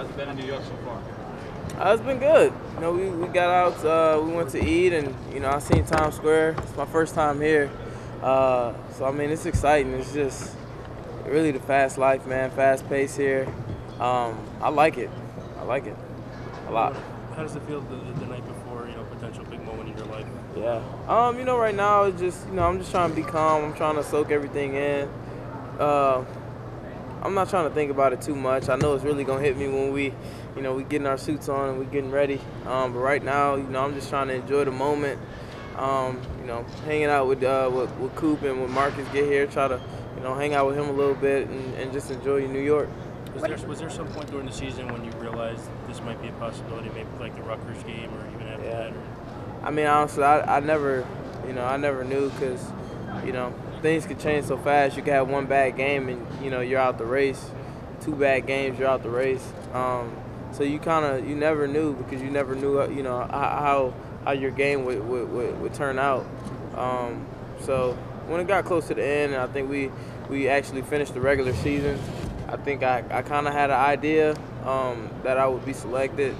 How's it been in New York so far? It's been good. You know, we got out, we went to eat, and I seen Times Square. It's my first time here, so I mean, it's exciting. It's just really the fast life, man. Fast pace here. I like it. I like it a lot. How does it feel the night before, potential big moment in your life? Yeah. Right now it's just, I'm just trying to be calm. I'm trying to soak everything in. I'm not trying to think about it too much. I know it's really gonna hit me when we getting our suits on and we getting ready. But right now, I'm just trying to enjoy the moment. Hanging out with Coop and when Marcus get here, try to hang out with him a little bit and just enjoy New York. Was there some point during the season when you realized this might be a possibility, maybe like the Rutgers game or even after that? I mean, honestly, I never knew because, things could change so fast. You could have one bad game and, you're out the race. 2 bad games, you're out the race. So you never knew because you never knew, how your game would turn out. So when it got close to the end, I think we actually finished the regular season. I think I kind of had an idea that I would be selected.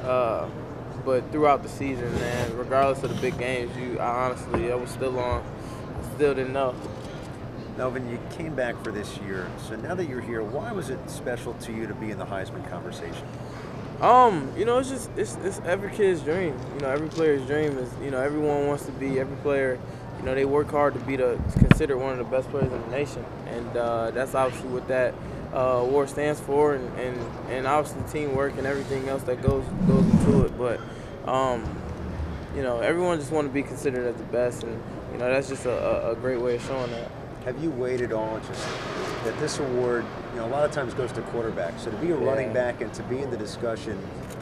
But throughout the season, man, regardless of the big games, I was still on. I still didn't know. Melvin, you came back for this year. So now that you're here, why was it special to you to be in the Heisman conversation? It's every kid's dream. Every player's dream is, everyone wants to be, every player, they work hard to be considered one of the best players in the nation. And that's obviously what that award stands for, and obviously teamwork and everything else that goes into it. But everyone just want to be considered as the best, and that's just a great way of showing that. Have you weighed it all just that this award, a lot of times goes to quarterbacks. So to be a running back and to be in the discussion,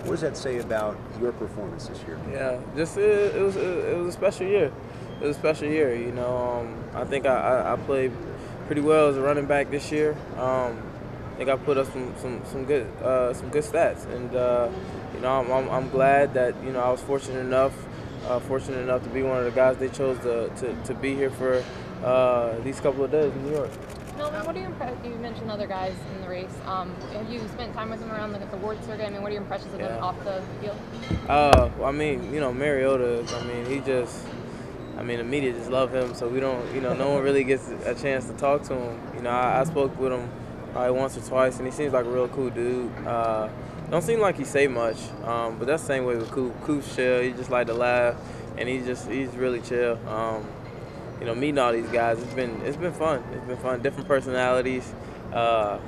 what does that say about your performance this year? Yeah, just it was a special year. It was a special year. I think I played pretty well as a running back this year. I think I put up some good stats, and I'm glad that I was fortunate enough to be one of the guys they chose to be here for these couple of days in New York. Melvin, what are your impressions? You mentioned other guys in the race. Have you spent time with them around the award circuit? I mean, what are your impressions of them off the field? Well, I mean, Mariota. The media just love him, so we don't. No one really gets a chance to talk to him. I spoke with him probably once or twice, and he seems like a real cool dude. Don't seem like he say much, but that's the same way with Coop. Coop's chill. He just like to laugh, and he's really chill. Meeting all these guys, it's been fun. It's been fun. Different personalities. Coop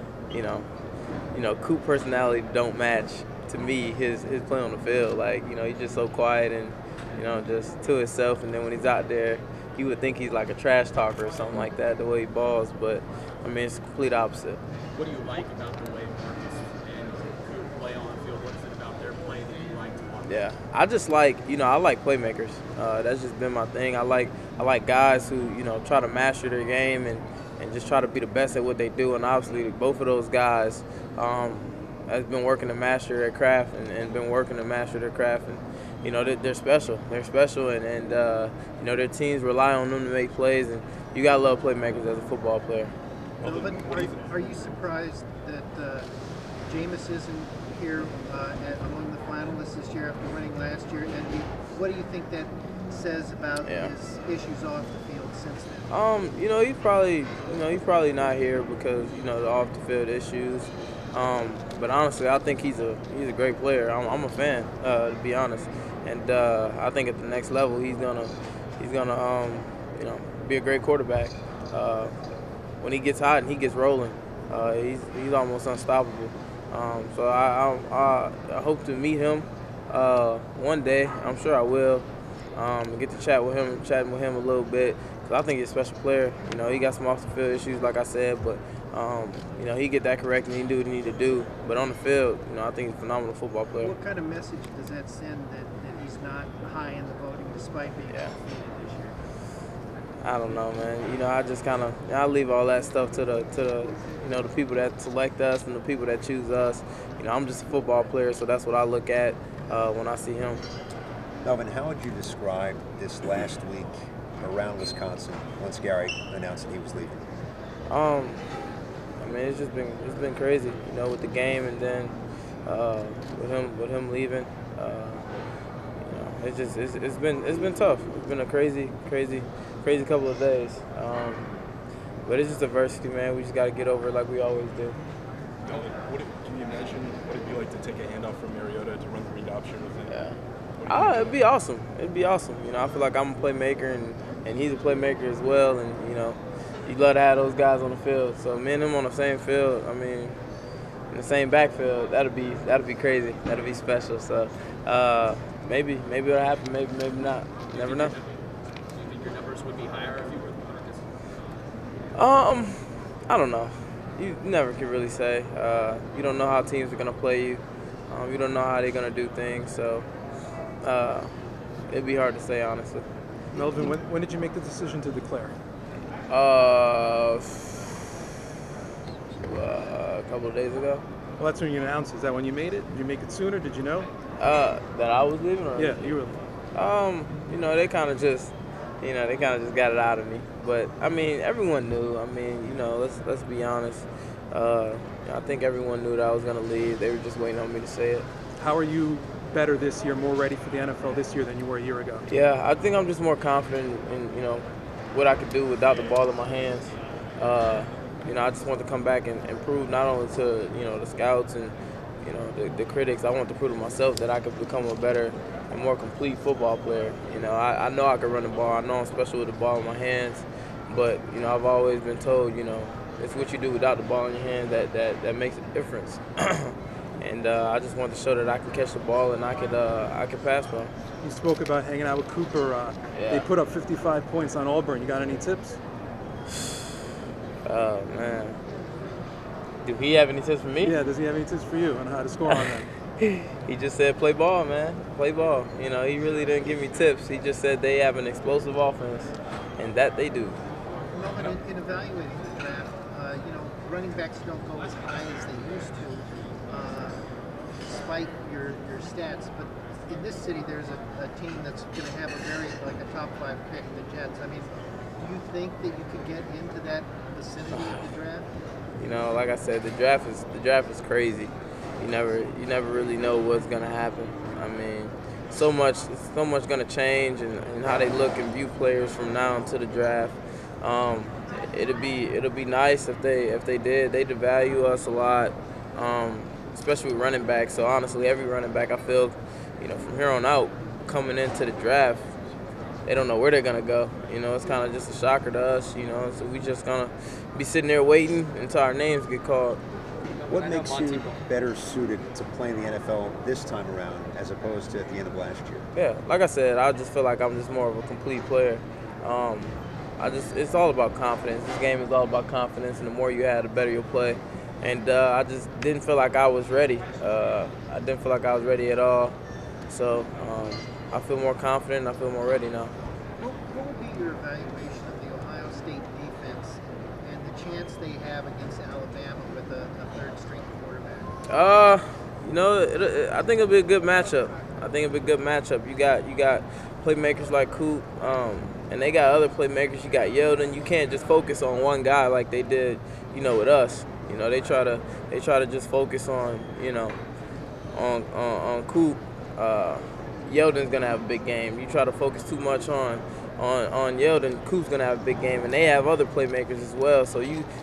personality don't match to me his play on the field. Like, he's just so quiet and just to himself. And then when he's out there, you would think he's like a trash talker or something like that, the way he balls. But I mean, it's the complete opposite. What do you like about the way Marcus and Coop play on the field? What is it about their play that you like to watch? Yeah, I just like, I like playmakers. That's just been my thing. I like guys who, try to master their game and just try to be the best at what they do. And obviously, both of those guys have been working to master their craft and been working to master their craft. And, they're special. They're special, and their teams rely on them to make plays. And you got to love playmakers as a football player. Melvin, are you surprised that Jameis isn't here among the finalists this year after winning last year? And what do you think that says about his issues off the field since then? He's probably not here because the off the field issues. But honestly, I think he's a great player. I'm a fan, to be honest. And I think at the next level, he's gonna be a great quarterback. When he gets hot and he gets rolling, he's almost unstoppable. So I hope to meet him one day. I'm sure I will. Get to chatting with him a little bit. Cause I think he's a special player. He got some off the field issues, like I said, but he get that correct and he do what he need to do. But on the field, I think he's a phenomenal football player. What kind of message does that send that he's not high in the voting despite being undefeated this year? I don't know, man. I just I leave all that stuff to the people that select us and the people that choose us. I'm just a football player, so that's what I look at when I see him. Melvin, how would you describe this last week around Wisconsin once Gary announced that he was leaving? It's been crazy, with the game, and then with him leaving. It's been tough. It's been a crazy couple of days. But it's just adversity, man. We just got to get over it like we always do. Can you imagine what it'd be like to take a handoff from Mariota to run the read option with him? Yeah. It'd be awesome. It'd be awesome. I feel like I'm a playmaker and he's a playmaker as well. And, you love to have those guys on the field. So me and him on the same field, in the same backfield, that'd be crazy. That'd be special. So maybe it'll happen. Maybe not. Never know. Do you think your numbers would be higher if you were this? I don't know. You never can really say. You don't know how teams are gonna play you. You don't know how they're gonna do things. So it'd be hard to say, honestly. Melvin, when did you make the decision to declare? A couple of days ago. Well, that's when you announced. Is that when you made it? Did you make it sooner? Did you know? That I was leaving? Or yeah, you were. They kind of just got it out of me. But everyone knew. Let's be honest. I think everyone knew that I was gonna leave. They were just waiting on me to say it. How are you better this year, more ready for the NFL this year than you were a year ago? Yeah, I think I'm just more confident in what I could do without the ball in my hands. I just want to come back and prove not only to the scouts and the critics. I want to prove to myself that I could become a better and more complete football player. I know I can run the ball. I know I'm special with the ball in my hands. But I've always been told it's what you do without the ball in your hand that makes a difference. And I just want to show that I can catch the ball and I could pass well. You spoke about hanging out with Cooper. They put up 55 points on Auburn. You got any tips? Oh, man. Do he have any tips for me? Yeah, does he have any tips for you on how to score on them? He just said play ball, man. Play ball. He really didn't give me tips. He just said they have an explosive offense, and that they do. Melvin, in evaluating the draft, running backs don't go as high as they used to, despite your stats. But in this city, there's a team that's going to have a top 5 pick, the Jets. Do you think that you could get into that vicinity of the draft? Like I said, the draft is crazy. You never really know what's gonna happen. So much gonna change and how they look and view players from now until the draft. It'll be nice if they did. They devalue us a lot, especially with running backs. So honestly, every running back I feel, from here on out, coming into the draft, they don't know where they're gonna go. It's kind of just a shocker to us. So we just gonna be sitting there waiting until our names get called. What makes you better suited to play in the NFL this time around as opposed to at the end of last year? Yeah, like I said, I just feel like I'm just more of a complete player. It's all about confidence. This game is all about confidence, and the more you have, the better you'll play. And I just didn't feel like I was ready. I didn't feel like I was ready at all. So I feel more confident. I feel more ready now. What would be your evaluation of the Ohio State defense and the chance they have against Alabama with a third-string quarterback? I think it'll be a good matchup. You got playmakers like Coop, and they got other playmakers. You got Yeldon. You can't just focus on one guy like they did, with us. They try to just focus on, on Coop. Yeldon's gonna have a big game. You try to focus too much on Yeldon, Coop's gonna have a big game, and they have other playmakers as well. So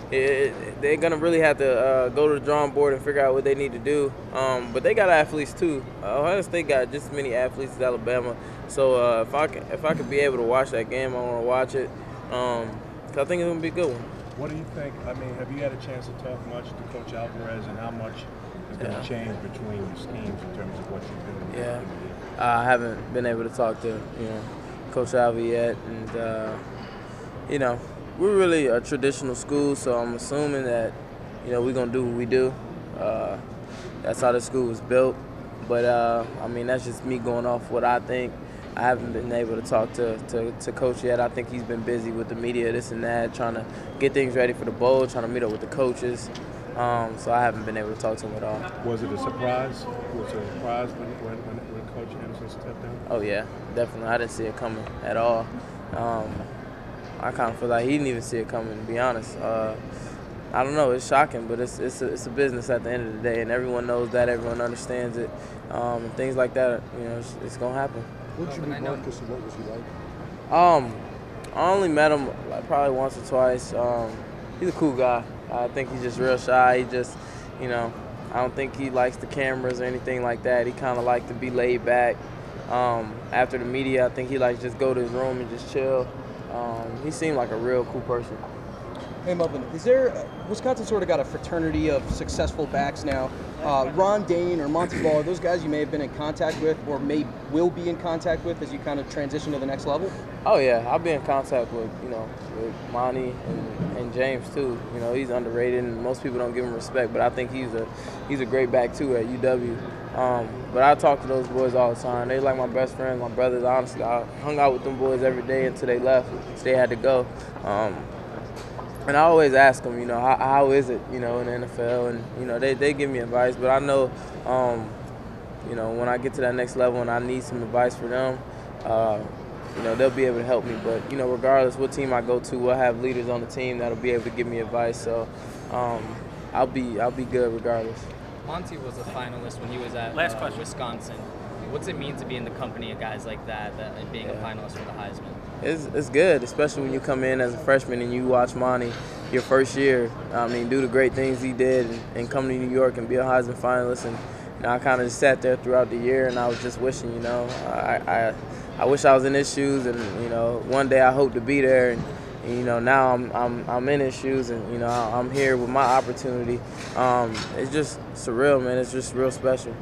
they're gonna really have to go to the drawing board and figure out what they need to do. But they got athletes too. Ohio State got just as many athletes as Alabama. So if I could be able to watch that game, I want to watch it. 'Cause I think it's gonna be a good one. What do you think? Have you had a chance to talk much to Coach Alvarez, and how much is going to change between your schemes in terms of what you're doing? Yeah, I haven't been able to talk to Coach Alvy yet, and we're really a traditional school, so I'm assuming that we're gonna do what we do. That's how the school was built. But that's just me going off what I think. I haven't been able to talk to Coach yet. I think he's been busy with the media, this and that, trying to get things ready for the bowl, trying to meet up with the coaches. So I haven't been able to talk to him at all. Was it a surprise? Was it a surprise when Coach Anderson stepped down? Oh, yeah, definitely. I didn't see it coming at all. I kind of feel like he didn't even see it coming, to be honest. I don't know. It's shocking, but it's a business at the end of the day, and everyone knows that. Everyone understands it, and things like that. You know, it's gonna happen. What did you meet Marcus, and what was he like? I only met him probably once or twice. He's a cool guy. I think he's just real shy. He just, you know, I don't think he likes the cameras or anything like that. He kind of likes to be laid back. After the media, I think he likes just go to his room and just chill. He seemed like a real cool person. Hey Melvin, Wisconsin sort of got a fraternity of successful backs now. Ron Dane or Monty Ball, are those guys you may have been in contact with or will be in contact with as you kind of transition to the next level? Oh yeah, I'll be in contact with with Monty and James too. You know, he's underrated and most people don't give him respect, but I think he's a great back too at UW. But I talk to those boys all the time. They're like my best friends, my brothers. Honestly, I hung out with them boys every day until they left. So they had to go. And I always ask them, you know, how is it, you know, in the NFL? And, you know, they give me advice. But I know, you know, when I get to that next level and I need some advice for them, you know, they'll be able to help me. But, you know, regardless what team I go to, we'll have leaders on the team that'll be able to give me advice. So I'll be good regardless. Monty was a finalist when he was at Wisconsin. What's it mean to be in the company of guys like that and being a finalist for the Heisman? It's good, especially when you come in as a freshman and you watch Monty your first year. I mean, do the great things he did and come to New York and be a Heisman finalist. And you know, I kind of just sat there throughout the year and I was just wishing, you know, I wish I was in his shoes, and you know, one day I hope to be there. And you know, now I'm in his shoes, and you know, I'm here with my opportunity. It's just surreal, man. It's just real special.